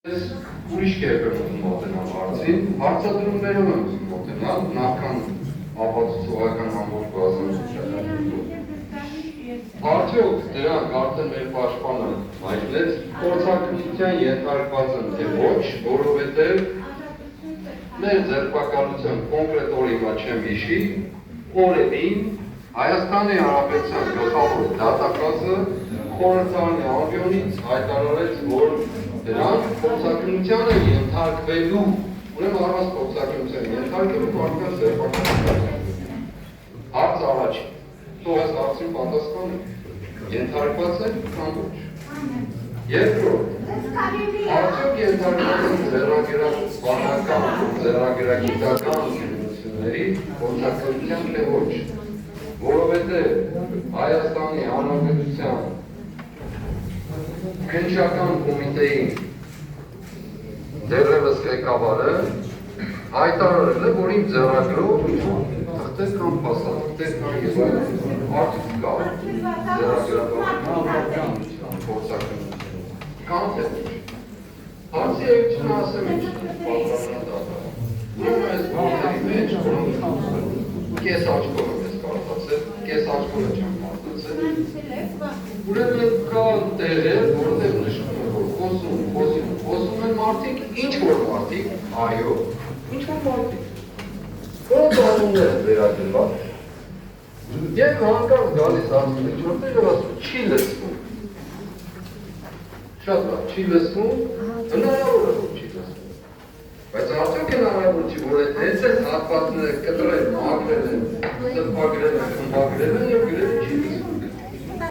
Ուրիշ կերպ եմ ուզում մոտենալ հարցին, հարցադրումներով եմ ուզում մոտենալ, նախքան ապացուցողական ամբողջ բազմազանություն։ Արդյոք դրանք արդեն մեր պաշտպանը հայտնեց, փորձարկության ենթարկված են թե ոչ, որովհետև մեր ձերբակալության կոնկրետ օրինա չեմ հիշի, օրերին Հայաստանի Հանրապետության գլխավոր դատախազը խորհրդարանի ամբիոնից հայտարարեց, որ դրանք փորձարկությանը ենթարկվելու, ուրեմն առանց փորձարկության ենթարկելու մարդկանց ձերբակալության։ Հարց առաջին, թող այս հարցին պատասխանը ենթարկված է կամ ոչ։ Երկրորդ, արդյոք ենթարկված են ձեռագրական ձեռագրագիտական ուսումնությունների փորձարկության թե ոչ, որովհետև Հայաստանի Հանրապետության Քննչական կոմիտեի դեռևս ղեկավարը հայտարարել է, որ իմ ձեռագրով թղթեր կամ փաստաթղթեր կան եւ այլն արդյոք կա ձեռագրական փորձարկություն կամ թե ոչ։ Հարցի էությունը ասեմ ինչ պատասխան տալու։ Ուրեմն այս բանների մեջ կես աչքով եմ կարդացել, կես աչքով չեմ կարդացել։ Ուրեմն կա տեղեր, որտեղ նշվում է, որ խոսում են մարդիկ, ինչ-որ մարդիկ, այո, ինչ-որ մարդիկ, որոնց անուններ են վերագրված, և հանկարծ գալիս ասում է, որտեղ ասում չի լսվում, շատ լավ, չի լսվում, հնարավոր է, որ չի լսվում, բայց արդյոք հնարավոր չի, որ հենց այս հատվածները կտրել, մաքրել են, սրբագրել են, խմբագրել են և գրել